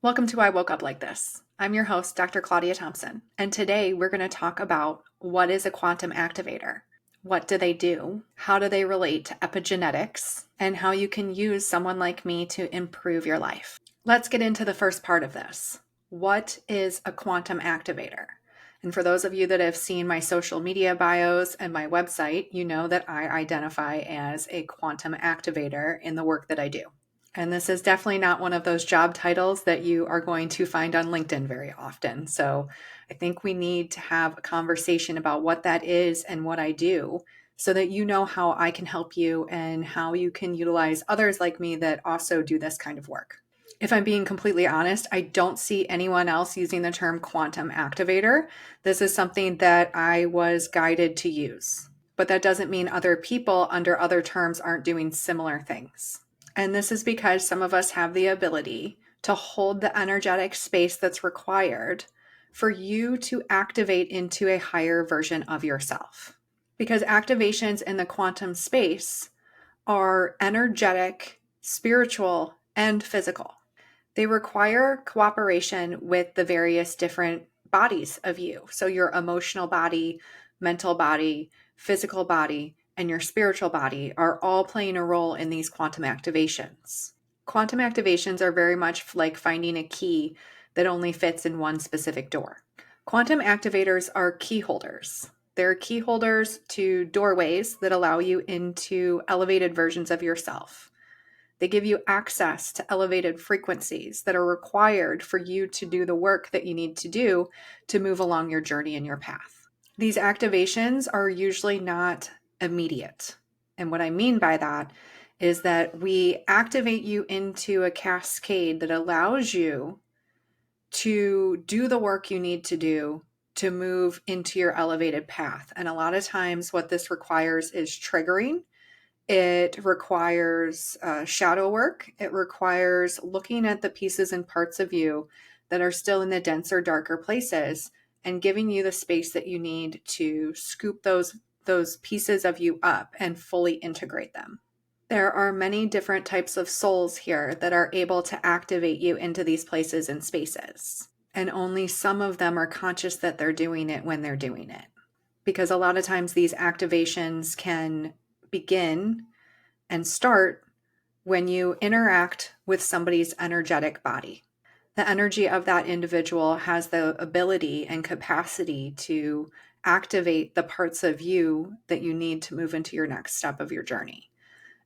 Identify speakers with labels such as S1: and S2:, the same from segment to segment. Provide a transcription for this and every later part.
S1: Welcome to I Woke Up Like This. I'm your host, Dr. Claudia Thompson, and today we're going to talk about what is a quantum activator, what do they do, how do they relate to epigenetics, and how you can use someone like me to improve your life. Let's get into the first part of this. What is a quantum activator? And for those of you that have seen my social media bios and my website, you know that I identify as a quantum activator in the work that I do. And this is definitely not one of those job titles that you are going to find on LinkedIn very often. So I think we need to have a conversation about what that is and what I do so that you know how I can help you and how you can utilize others like me that also do this kind of work. If I'm being completely honest, I don't see anyone else using the term quantum activator. This is something that I was guided to use, but that doesn't mean other people under other terms aren't doing similar things. And this is because some of us have the ability to hold the energetic space that's required for you to activate into a higher version of yourself. Because activations in the quantum space are energetic, spiritual, and physical. They require cooperation with the various different bodies of you. So your emotional body, mental body, physical body, and your spiritual body are all playing a role in these quantum activations. Quantum activations are very much like finding a key that only fits in one specific door. Quantum activators are key holders. They're key holders to doorways that allow you into elevated versions of yourself. They give you access to elevated frequencies that are required for you to do the work that you need to do to move along your journey and your path. These activations are usually not immediate. And what I mean by that is that we activate you into a cascade that allows you to do the work you need to do to move into your elevated path. And a lot of times what this requires is triggering. It requires shadow work. It requires looking at the pieces and parts of you that are still in the denser, darker places and giving you the space that you need to scoop those pieces of you up and fully integrate them. There are many different types of souls here that are able to activate you into these places and spaces. And only some of them are conscious that they're doing it when they're doing it. Because a lot of times these activations can begin and start when you interact with somebody's energetic body. The energy of that individual has the ability and capacity to activate the parts of you that you need to move into your next step of your journey.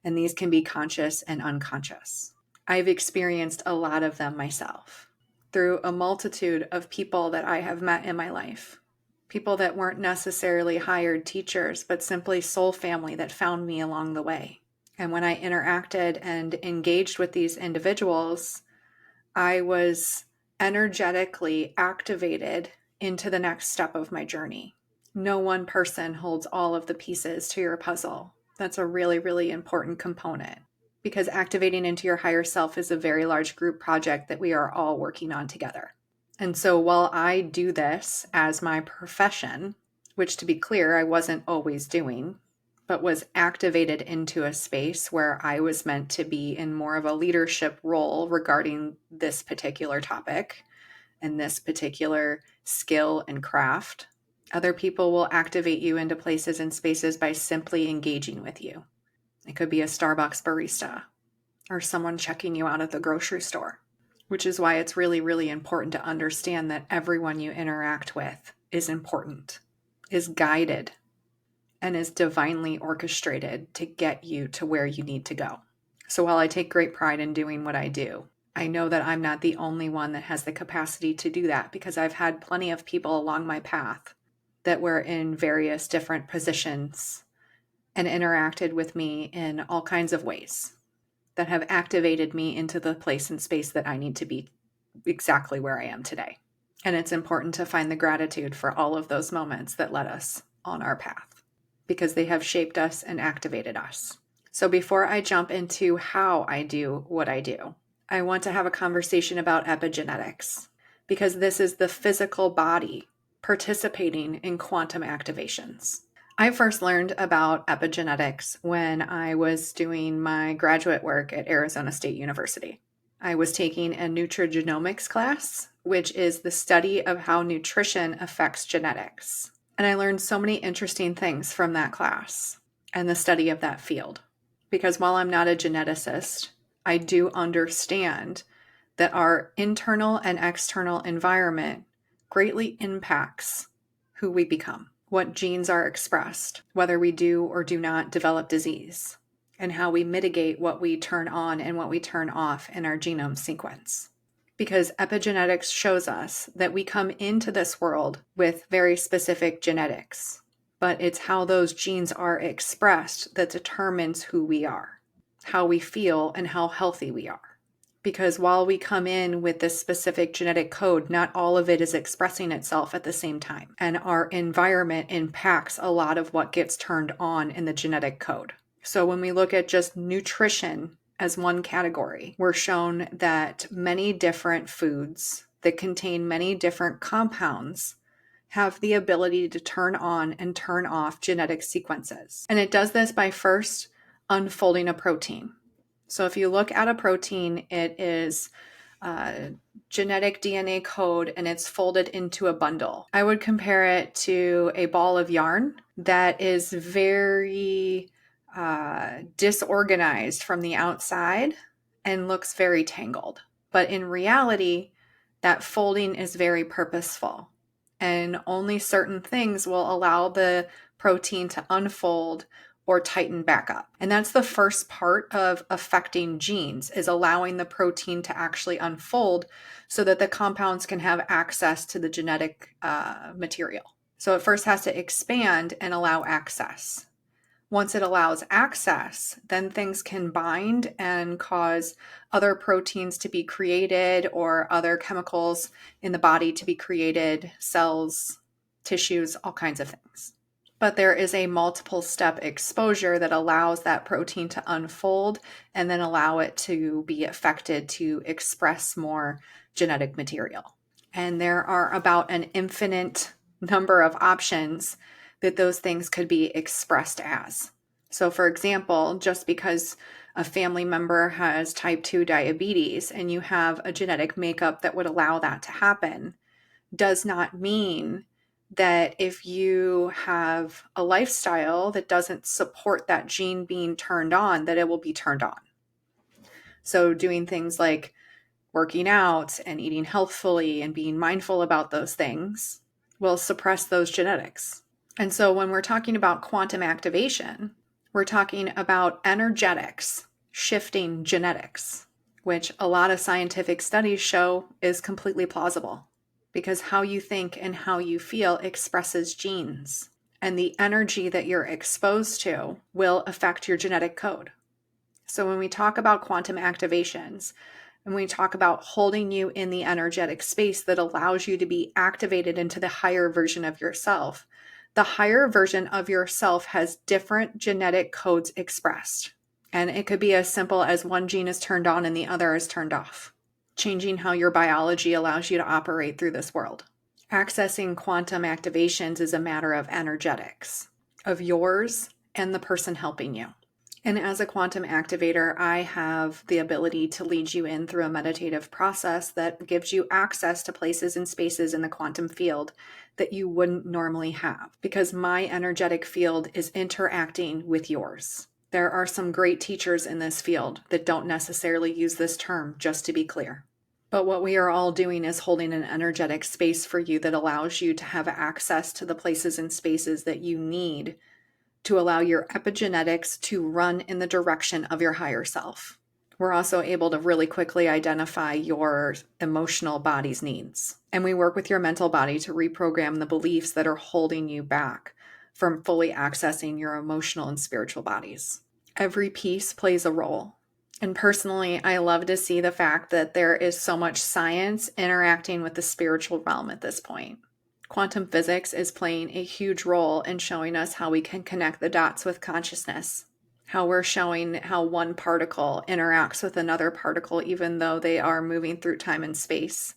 S1: And these can be conscious and unconscious. I've experienced a lot of them myself through a multitude of people that I have met in my life. People that weren't necessarily hired teachers, but simply soul family that found me along the way. And when I interacted and engaged with these individuals, I was energetically activated into the next step of my journey. No one person holds all of the pieces to your puzzle. That's a really, really important component because activating into your higher self is a very large group project that we are all working on together. And so while I do this as my profession, which to be clear, I wasn't always doing, but was activated into a space where I was meant to be in more of a leadership role regarding this particular topic and this particular skill and craft. Other people will activate you into places and spaces by simply engaging with you. It could be a Starbucks barista or someone checking you out at the grocery store, which is why it's really, really important to understand that everyone you interact with is important, is guided, and is divinely orchestrated to get you to where you need to go. So while I take great pride in doing what I do, I know that I'm not the only one that has the capacity to do that because I've had plenty of people along my path that were in various different positions and interacted with me in all kinds of ways that have activated me into the place and space that I need to be exactly where I am today. And it's important to find the gratitude for all of those moments that led us on our path because they have shaped us and activated us. So before I jump into how I do what I do, I want to have a conversation about epigenetics because this is the physical body participating in quantum activations. I first learned about epigenetics when I was doing my graduate work at Arizona State University. I was taking a nutrigenomics class, which is the study of how nutrition affects genetics. And I learned so many interesting things from that class and the study of that field. Because while I'm not a geneticist, I do understand that our internal and external environment greatly impacts who we become, what genes are expressed, whether we do or do not develop disease, and how we mitigate what we turn on and what we turn off in our genome sequence. Because epigenetics shows us that we come into this world with very specific genetics, but it's how those genes are expressed that determines who we are, how we feel, and how healthy we are. Because while we come in with this specific genetic code, not all of it is expressing itself at the same time. And our environment impacts a lot of what gets turned on in the genetic code. So when we look at just nutrition as one category, we're shown that many different foods that contain many different compounds have the ability to turn on and turn off genetic sequences. And it does this by first unfolding a protein. So if you look at a protein, it is a genetic DNA code and it's folded into a bundle. I would compare it to a ball of yarn that is very disorganized from the outside and looks very tangled. But in reality, that folding is very purposeful, and only certain things will allow the protein to unfold or tighten back up. And that's the first part of affecting genes, is allowing the protein to actually unfold so that the compounds can have access to the genetic material. So it first has to expand and allow access. Once it allows access, then things can bind and cause other proteins to be created or other chemicals in the body to be created, cells, tissues, all kinds of things. But there is a multiple step exposure that allows that protein to unfold and then allow it to be affected to express more genetic material. And there are about an infinite number of options that those things could be expressed as. So for example, just because a family member has type 2 diabetes and you have a genetic makeup that would allow that to happen, does not mean that if you have a lifestyle that doesn't support that gene being turned on, that it will be turned on. So doing things like working out and eating healthfully and being mindful about those things will suppress those genetics. And so when we're talking about quantum activation, we're talking about energetics shifting genetics, which a lot of scientific studies show is completely plausible, because how you think and how you feel expresses genes, and the energy that you're exposed to will affect your genetic code. So when we talk about quantum activations, and we talk about holding you in the energetic space that allows you to be activated into the higher version of yourself, the higher version of yourself has different genetic codes expressed. And it could be as simple as one gene is turned on and the other is turned off, changing how your biology allows you to operate through this world. Accessing quantum activations is a matter of energetics, of yours and the person helping you. And as a quantum activator, I have the ability to lead you in through a meditative process that gives you access to places and spaces in the quantum field that you wouldn't normally have, because my energetic field is interacting with yours. There are some great teachers in this field that don't necessarily use this term, just to be clear. But what we are all doing is holding an energetic space for you that allows you to have access to the places and spaces that you need to allow your epigenetics to run in the direction of your higher self. We're also able to really quickly identify your emotional body's needs. And we work with your mental body to reprogram the beliefs that are holding you back from fully accessing your emotional and spiritual bodies. Every piece plays a role. And personally, I love to see the fact that there is so much science interacting with the spiritual realm at this point. Quantum physics is playing a huge role in showing us how we can connect the dots with consciousness, how we're showing how one particle interacts with another particle, even though they are moving through time and space,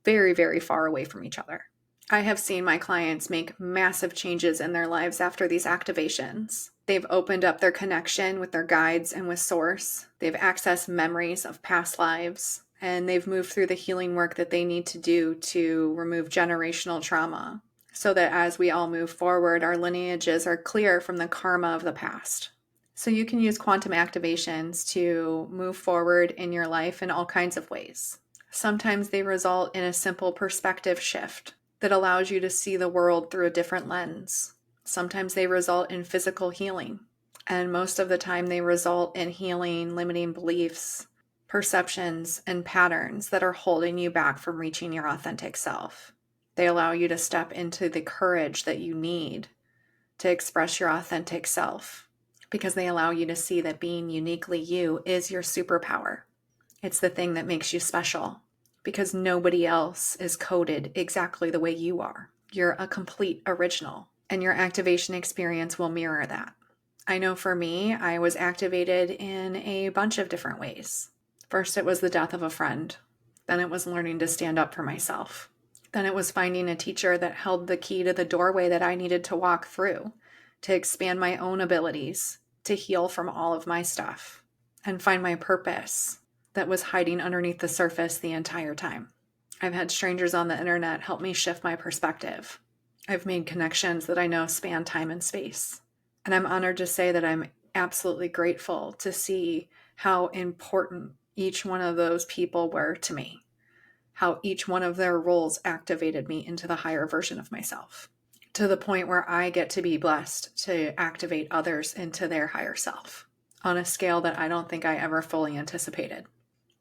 S1: very, very far away from each other. I have seen my clients make massive changes in their lives after these activations. They've opened up their connection with their guides and with Source. They've accessed memories of past lives. and they've moved through the healing work that they need to do to remove generational trauma so that as we all move forward, our lineages are clear from the karma of the past. So you can use quantum activations to move forward in your life in all kinds of ways. Sometimes they result in a simple perspective shift that allows you to see the world through a different lens. Sometimes they result in physical healing. And most of the time they result in healing limiting beliefs, perceptions, and patterns that are holding you back from reaching your authentic self. They allow you to step into the courage that you need to express your authentic self, because they allow you to see that being uniquely you is your superpower. It's the thing that makes you special, because nobody else is coded exactly the way you are. You're a complete original, and your activation experience will mirror that. I know for me, I was activated in a bunch of different ways. First, it was the death of a friend. Then it was learning to stand up for myself. Then it was finding a teacher that held the key to the doorway that I needed to walk through to expand my own abilities, to heal from all of my stuff, and find my purpose that was hiding underneath the surface the entire time. I've had strangers on the internet help me shift my perspective. I've made connections that I know span time and space. And I'm honored to say that I'm absolutely grateful to see how important each one of those people were to me, how each one of their roles activated me into the higher version of myself, to the point where I get to be blessed to activate others into their higher self on a scale that I don't think I ever fully anticipated,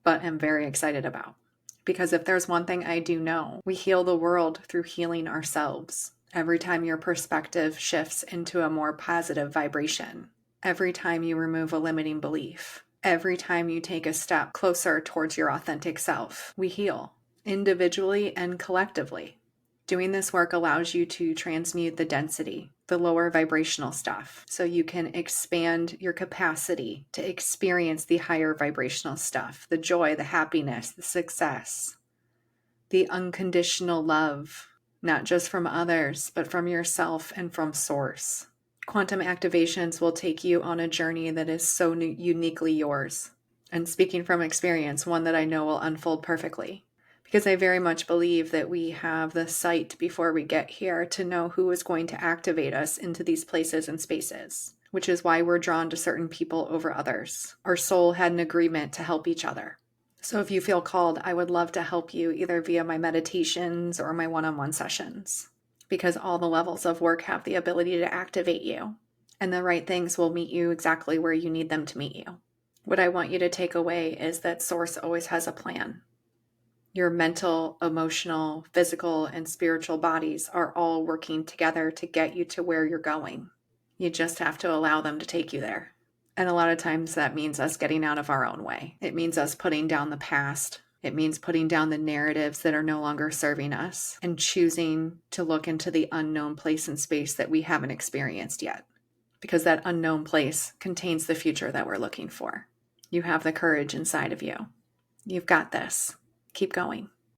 S1: but am very excited about. Because if there's one thing I do know, we heal the world through healing ourselves. Every time your perspective shifts into a more positive vibration, every time you remove a limiting belief, every time you take a step closer towards your authentic self, we heal individually and collectively. Doing this work allows you to transmute the density, the lower vibrational stuff, so you can expand your capacity to experience the higher vibrational stuff, the joy, the happiness, the success, the unconditional love, not just from others, but from yourself and from source. Quantum activations will take you on a journey that is so uniquely yours. And speaking from experience, one that I know will unfold perfectly. Because I very much believe that we have the sight before we get here to know who is going to activate us into these places and spaces, which is why we're drawn to certain people over others. Our soul had an agreement to help each other. So if you feel called, I would love to help you either via my meditations or my one-on-one sessions, because all the levels of work have the ability to activate you, and the right things will meet you exactly where you need them to meet you. What I want you to take away is that Source always has a plan. Your mental, emotional, physical, and spiritual bodies are all working together to get you to where you're going. You just have to allow them to take you there. And a lot of times that means us getting out of our own way. It means us putting down the past. It means putting down the narratives that are no longer serving us and choosing to look into the unknown place and space that we haven't experienced yet. Because that unknown place contains the future that we're looking for. You have the courage inside of you. You've got this. Keep going.